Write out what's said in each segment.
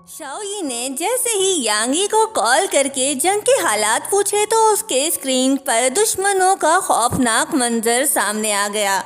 शाओई ने जैसे ही यांगी को कॉल करके जंग के हालात पूछे तो उसके स्क्रीन पर दुश्मनों का खौफनाक मंजर सामने आ गया।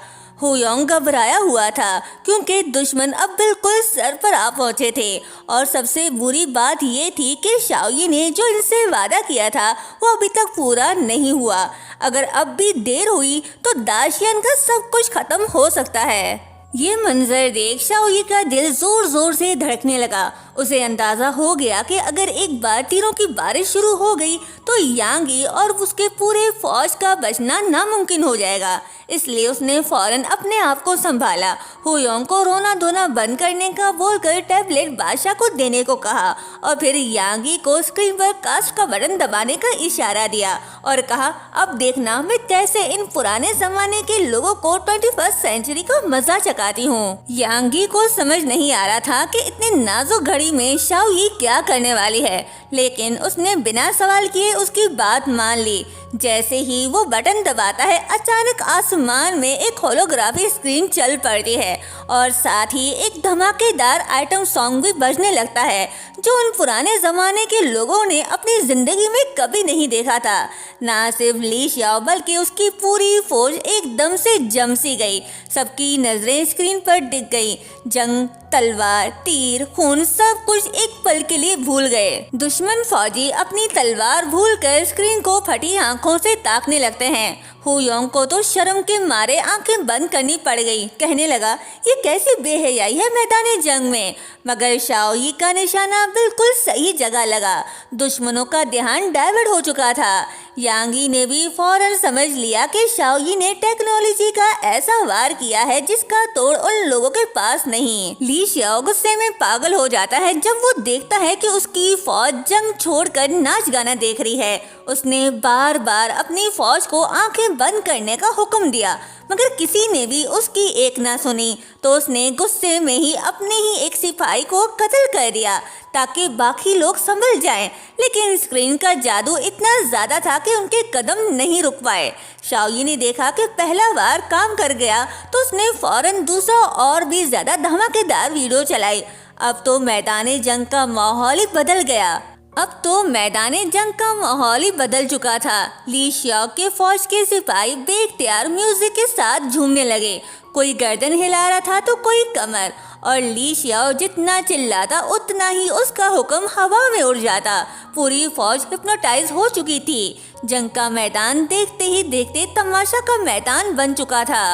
हुयोंग घबराया हुआ था क्योंकि दुश्मन अब बिल्कुल सर पर आ पहुंचे थे और सबसे बुरी बात ये थी कि शाओई ने जो इनसे वादा किया था वो अभी तक पूरा नहीं हुआ। अगर अब भी देर हुई तो दाशियन का सब कुछ खत्म हो सकता है। ये मंजर देख शाओई का दिल जोर जोर से धड़कने लगा। उसे अंदाजा हो गया कि अगर एक बार तीरों की बारिश शुरू हो गई तो यांगी और उसके पूरे फौज का बचना नामुमकिन हो जाएगा। इसलिए उसने फौरन अपने आप को संभाला। हुयोंग को रोना धोना बंद करने का बोलकर टैबलेट बादशाह को देने को कहा और फिर यांगी को स्क्रीन पर कास्ट का बटन दबाने का इशारा दिया और कहा, अब देखना मैं कैसे इन पुराने जमाने के लोगों को 21st सेंचुरी का मजा चकाती हूँ। यांगी को समझ नहीं आ रहा था कि इतनी नाजुक घड़ी में शाओई क्या करने वाली है, लेकिन उसने बिना सवाल किए उसकी बात मान ली। जैसे ही वो बटन दबाता है अचानक आसमान में एक होलोग्राफी स्क्रीन चल पड़ती है और साथ ही एक धमाकेदार आइटम सॉन्ग भी बजने लगता है जो उन पुराने जमाने के लोगों ने अपनी जिंदगी में कभी नहीं देखा था। ना सिर्फ ली शाओ बल्कि उसकी पूरी फौज एकदम से जम सी गई। सबकी नजरें स्क्रीन पर टिक गई। जंग, तलवार, तीर, खून सब कुछ एक पल के लिए भूल गए। दुश्मन फौजी अपनी तलवार भूलकर स्क्रीन को फटी आंखों से ताकने लगते हैं। हुयोंग को तो शर्म के मारे आंखें बंद करनी पड़ गई। कहने लगा, ये कैसी बेहयाई है मैदान जंग में। मगर शाओई का निशाना बिल्कुल सही जगह लगा। दुश्मनों का ध्यान डाइवर्ट हो चुका था। यांगी ने भी फौरन समझ लिया कि शाओई ने टेक्नोलॉजी का ऐसा वार किया है जिसका तोड़ उन लोगों के पास नहीं। ली शाओ गुस्से में पागल हो जाता है जब वो देखता है कि उसकी फौज जंग छोड़कर नाच गाना देख रही है। उसने बार बार अपनी फौज को आंखें बंद करने का हुक्म दिया मगर किसी ने भी उसकी एक ना सुनी तो उसने गुस्से में ही अपने ही एक सिपाही को कत्ल कर दिया ताकि बाकी लोग संभल जाएं। लेकिन स्क्रीन का जादू इतना ज्यादा था कि उनके कदम नहीं रुक पाए। शाओई ने देखा कि पहला बार काम कर गया तो उसने फौरन दूसरा और भी ज्यादा धमाकेदार वीडियो चलाई। अब तो मैदान जंग का माहौल ही बदल गया। चुका था। ली शाओ के फौज के सिपाही बेख्तियार म्यूजिक के साथ झूमने लगे। कोई गर्दन हिला रहा था तो कोई कमर, और ली शाओ जितना चिल्लाता उतना ही उसका हुक्म हवा में उड़ जाता। पूरी फौज हिप्नोटाइज हो चुकी थी। जंग का मैदान देखते ही देखते तमाशा का मैदान बन चुका था।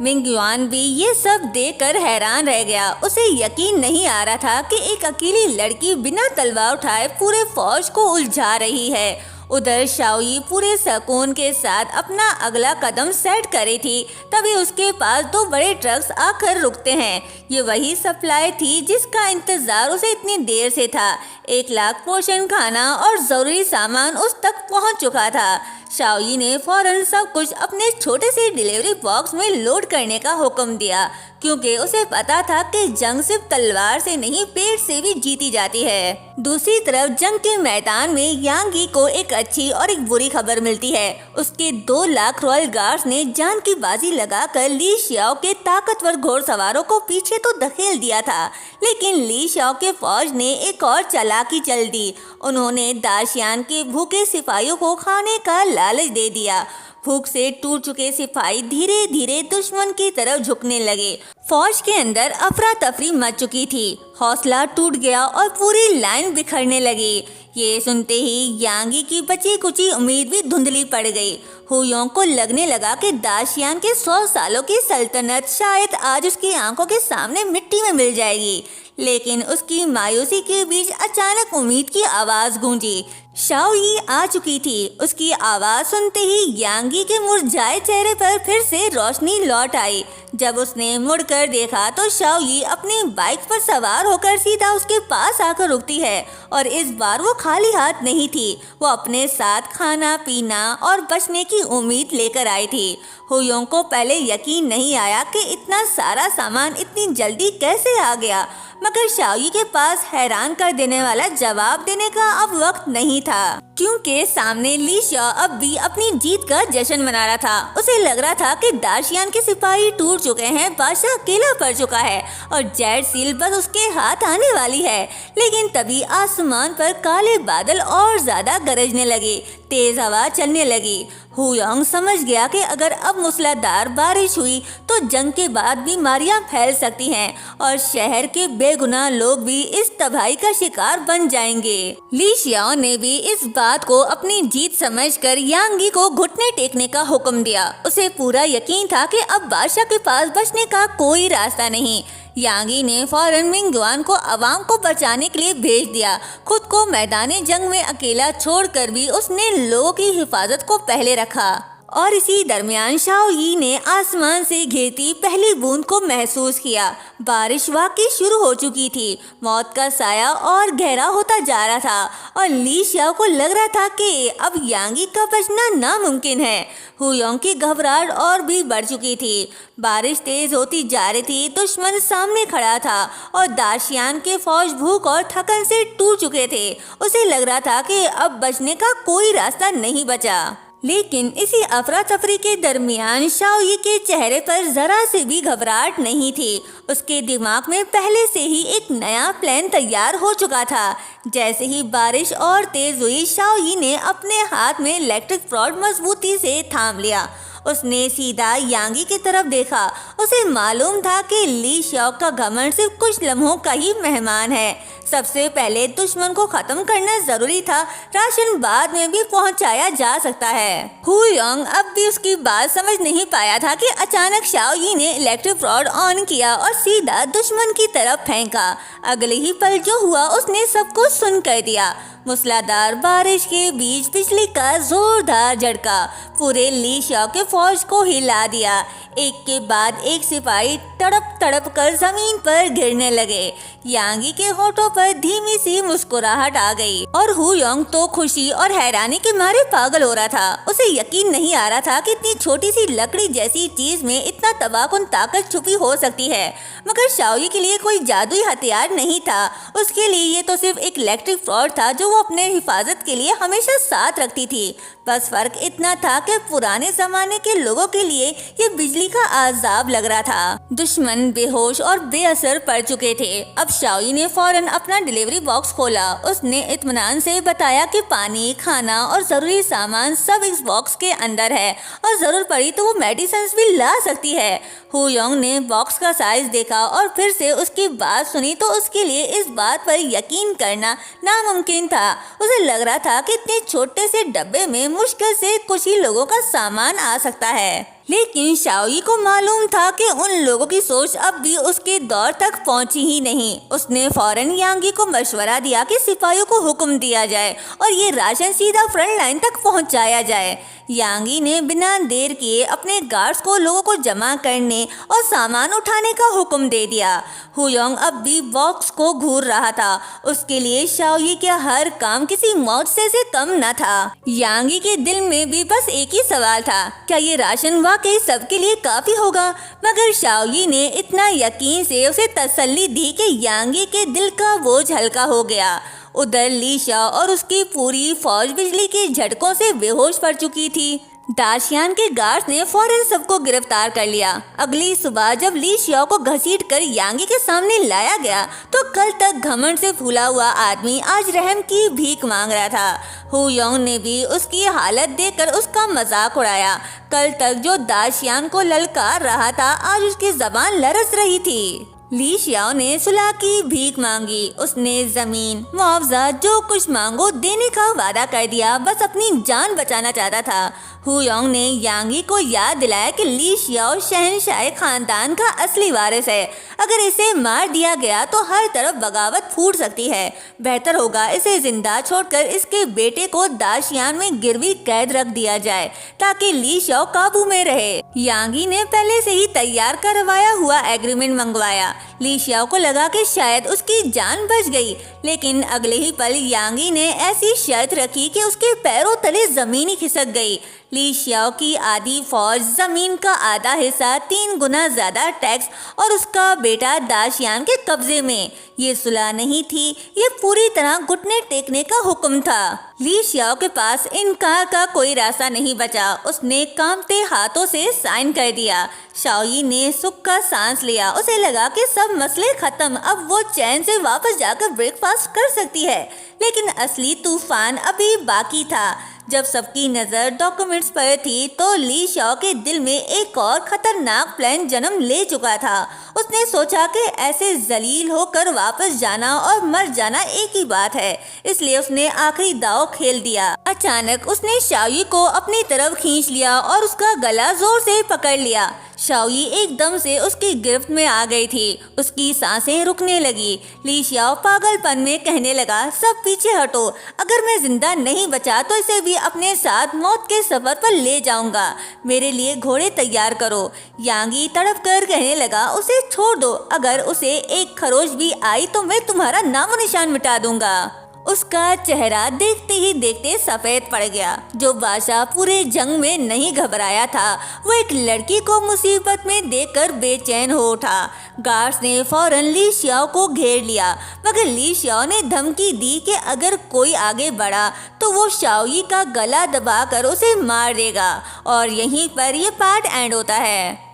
मिंग युआन भी ये सब देखकर हैरान रह गया। उसे यकीन नहीं आ रहा था कि एक अकेली लड़की बिना तलवार उठाए पूरे फौज को उलझा रही है। उधर शाओई पूरे सुकून के साथ अपना अगला कदम सेट कर रही थी। तभी उसके पास दो बड़े ट्रक्स आकर रुकते हैं। ये वही सप्लाई थी जिसका इंतजार उसे इतनी देर से था। 1 लाख पोर्शन खाना और जरूरी सामान उस तक पहुंच चुका था। शाओई ने फौरन सब कुछ अपने छोटे से डिलीवरी बॉक्स में लोड करने का हुक्म दिया क्योंकि उसे पता था कि जंग सिर्फ तलवार से नहीं पेट से भी जीती जाती है। दूसरी तरफ जंग के मैदान में यांगी को एक अच्छी और एक बुरी खबर मिलती है। उसके 2 लाख रॉयल गार्ड्स ने जान की बाजी लगाकर ली शाओ के ताकतवर घोड़सवारों को पीछे तो धकेल दिया था, लेकिन ली शाओ के फौज ने एक और चालाकी चल दी। उन्होंने दाशियान के भूखे सिपाहियों को खाने का लालच दे दिया। भूख से टूट चुके सिपाही धीरे धीरे दुश्मन की तरफ झुकने लगे। फौज के अंदर अफरा तफरी मच चुकी थी। हौसला टूट गया और पूरी लाइन बिखरने लगी। ये सुनते ही यांगी की बची कुची उम्मीद भी धुंधली पड़ गई। हुयोंग को लगने लगा कि दाशियान के 100 सालों की सल्तनत शायद आज उसकी आंखों के सामने मिट्टी में मिल जाएगी। लेकिन उसकी मायूसी के बीच अचानक उम्मीद की आवाज गूंजी। शाओई आ चुकी थी। उसकी आवाज सुनते ही यांगी के मुरझाए चेहरे पर फिर से रोशनी लौट आई। जब उसने मुड़कर देखा तो शाओई अपनी बाइक पर सवार होकर सीधा उसके पास आकर रुकती है और इस बार वो खाली हाथ नहीं थी। वो अपने साथ खाना पीना और बचने की उम्मीद लेकर आई थी। हुयोंग को पहले यकीन नहीं आया कि इतना सारा सामान इतनी जल्दी कैसे आ गया, मगर शाओई के पास हैरान कर देने वाला जवाब देने का अब वक्त नहीं था। क्योंकि सामने ली शाओ अब भी अपनी जीत का जश्न मना रहा था। उसे लग रहा था कि दाशियान के सिपाही टूट चुके हैं, बादशाह अकेला पड़ चुका है और जेड सील बस उसके हाथ आने वाली है। लेकिन तभी आसमान पर काले बादल और ज्यादा गरजने लगे, तेज हवा चलने लगी। हुयोंग समझ गया कि अगर अब मूसलाधार बारिश हुई तो जंग के बाद बीमारियां फैल सकती हैं और शहर के बेगुनाह लोग भी इस तबाही का शिकार बन जाएंगे। ली शाओ ने भी इस बात को अपनी जीत समझकर यांगी को घुटने टेकने का हुक्म दिया। उसे पूरा यकीन था कि अब बादशाह के पास बचने का कोई रास्ता नहीं। यांगी ने फौरन मिंगजुआन को अवाम को बचाने के लिए भेज दिया। खुद को मैदानी जंग में अकेला छोड़कर भी उसने लोगों की हिफाजत को पहले रखा। और इसी दरमियान शाओ यी ने आसमान से गिरती पहली बूंद को महसूस किया। बारिश वाकई शुरू हो चुकी थी। मौत का साया और गहरा होता जा रहा था और ली शाओ को लग रहा था कि अब यांगी का बचना नामुमकिन है। हुयोंग की घबराहट और भी बढ़ चुकी थी। बारिश तेज होती जा रही थी, दुश्मन सामने खड़ा था और दाशियान के फौज भूख और थकन से टूट चुके थे। उसे लग रहा था कि अब बचने का कोई रास्ता नहीं बचा। लेकिन इसी अफरा तफरी के दरमियान शाओ यी के चेहरे पर जरा से भी घबराहट नहीं थी। उसके दिमाग में पहले से ही एक नया प्लान तैयार हो चुका था। जैसे ही बारिश और तेज हुई, शाओ यी ने अपने हाथ में इलेक्ट्रिक रॉड मजबूती से थाम लिया। उसने सीधा यांगी की तरफ देखा। उसे मालूम था कि ली शाओ का घमंड सिर्फ कुछ लम्हों का ही मेहमान है। सबसे पहले दुश्मन को खत्म करना जरूरी था, राशन बाद में भी पहुंचाया जा सकता है। हुयोंग अब भी उसकी बात समझ नहीं पाया था कि अचानक शाओ यी ने इलेक्ट्रिक रॉड ऑन किया और सीधा दुश्मन की तरफ फेंका। अगले ही पल जो हुआ उसने सबको सुन कर दिया। मूसलाधार बारिश के बीच बिजली का जोरदार झटका पूरे ली शाओ के फौज को हिला दिया। एक के बाद एक सिपाही तड़प तड़प कर जमीन पर गिरने लगे। यांगी के होठों पर धीमी सी मुस्कुराहट आ गई और हुयोंग तो खुशी और हैरानी के मारे पागल हो रहा था। उसे यकीन नहीं आ रहा था कि इतनी छोटी सी लकड़ी जैसी चीज में इतना तबाहकुन ताकत छुपी हो सकती है। मगर शाओ यी के लिए कोई जादुई हथियार नहीं था। उसके लिए ये तो सिर्फ एक इलेक्ट्रिक रॉड था जो वो अपने हिफाजत के लिए हमेशा साथ रखती थी। बस फर्क इतना था कि पुराने जमाने के लोगों के लिए ये बिजली का आजाब लग रहा था। दुश्मन बेहोश और बेअसर पड़ चुके थे। अब शाओ यी ने फौरन अपना डिलीवरी बॉक्स खोला। उसने इत्मीनान से बताया कि पानी, खाना और जरूरी सामान सब इस बॉक्स के अंदर है और जरूरत पड़ी तो वो मेडिसिन भी ला सकती है। हुयोंग ने बॉक्स का साइज देखा और फिर से उसकी बात सुनी तो उसके लिए इस बात पर यकीन करना नामुमकिन था। उसे लग रहा था कि इतने छोटे से डब्बे में मुश्किल से कुछ ही लोगों का सामान आ सकता है। लेकिन शाओ यी को मालूम था कि उन लोगों की सोच अब भी उसके दौर तक पहुंची ही नहीं। उसने फौरन यांगी को मशवरा दिया कि सिपाहियों को हुक्म दिया जाए और ये राशन सीधा फ्रंट लाइन तक पहुंचाया जाए। यांगी ने बिना देर किए अपने गार्ड्स को लोगों को जमा करने और सामान उठाने का हुक्म दे दिया। हुयोंग अब भी बॉक्स को घूर रहा था। उसके लिए शाओ यी का हर काम किसी मुआवजे से कम न था। यांगी के दिल में भी बस एक ही सवाल था, क्या ये राशन वाकई सबके लिए काफी होगा? मगर शाओ यी ने इतना यकीन से उसे तसल्ली दी कि यांगी के दिल का बोझ हल्का हो गया। उधर ली शाओ और उसकी पूरी फौज बिजली के झटकों से बेहोश पड़ चुकी थी। दाशियान के गार्ड्स ने फौरन सबको गिरफ्तार कर लिया। अगली सुबह जब ली शाओ को घसीटकर यांगी के सामने लाया गया तो कल तक घमंड से फूला हुआ आदमी आज रहम की भीख मांग रहा था। हुयोंग ने भी उसकी हालत देखकर उसका मजाक उड़ाया। कल तक जो दाशियान को ललकार रहा था आज उसकी जबान लरस रही थी। ली शाओ ने सुलह की भीख मांगी। उसने जमीन, मुआवजा जो कुछ मांगो देने का वादा कर दिया। बस अपनी जान बचाना चाहता था। हुयोंग ने यांगी को याद दिलाया कि ली शाओ शहनशाह खानदान का असली वारिस है। अगर इसे मार दिया गया तो हर तरफ बगावत फूट सकती है। बेहतर होगा इसे जिंदा छोड़कर इसके बेटे को दाशियान में गिरवी कैद रख दिया जाए ताकि ली शाओ काबू में रहे। यांगी ने पहले से ही तैयार करवाया हुआ एग्रीमेंट मंगवाया। ली शाओ को लगा कि शायद उसकी जान बच गई, लेकिन अगले ही पल यांगी ने ऐसी शर्त रखी कि उसके पैरों तले जमीन ही खिसक गई। ली शियाओ की आधी फौज, जमीन का आधा हिस्सा, 3 गुना ज्यादा टैक्स और उसका बेटा दाशियान के कब्जे में। ये सुलह नहीं थी, ये पूरी तरह घुटने टेकने का हुक्म था। ली शियाओ के पास इनकार का कोई रास्ता नहीं बचा। उसने कांपते हाथों से साइन कर दिया। शाओई ने सुख का सांस लिया। उसे लगा कि सब मसले खत्म, अब वो चैन से वापस जाकर ब्रेकफास्ट कर सकती है। लेकिन असली तूफान अभी बाकी था। जब सबकी नज़र डॉक्यूमेंट्स पर थी तो ली शियाओ के दिल में एक और खतरनाक प्लान जन्म ले चुका था। उसने सोचा कि ऐसे जलील होकर वापस जाना और मर जाना एक ही बात है, इसलिए उसने आखिरी दांव खेल दिया। अचानक उसने शाओई को अपनी तरफ खींच लिया और उसका गला जोर से पकड़ लिया। शाओई एकदम से उसकी गिरफ्त में आ गई थी। उसकी सांसें रुकने लगी। ली शियाओ पागलपन में कहने लगा, सब पीछे हटो, अगर मैं जिंदा नहीं बचा तो इसे भी अपने साथ मौत के सफर पर ले जाऊंगा। मेरे लिए घोड़े तैयार करो। यांगी तड़प कर कहने लगा, उसे छोड़ दो, अगर उसे एक खरोच भी आई तो मैं तुम्हारा नामो निशान मिटा दूंगा। उसका चेहरा देखते ही देखते सफेद पड़ गया। जो बादशाह पूरे जंग में नहीं घबराया था, वो एक लड़की को मुसीबत में देखकर बेचैन हो उठा। गार्ड्स ने फौरन ली शियाओ को घेर लिया, मगर ली शियाओ ने धमकी दी कि अगर कोई आगे बढ़ा तो वो शाओई का गला दबाकर उसे मार देगा। और यहीं पर ये पार्ट एंड होता है।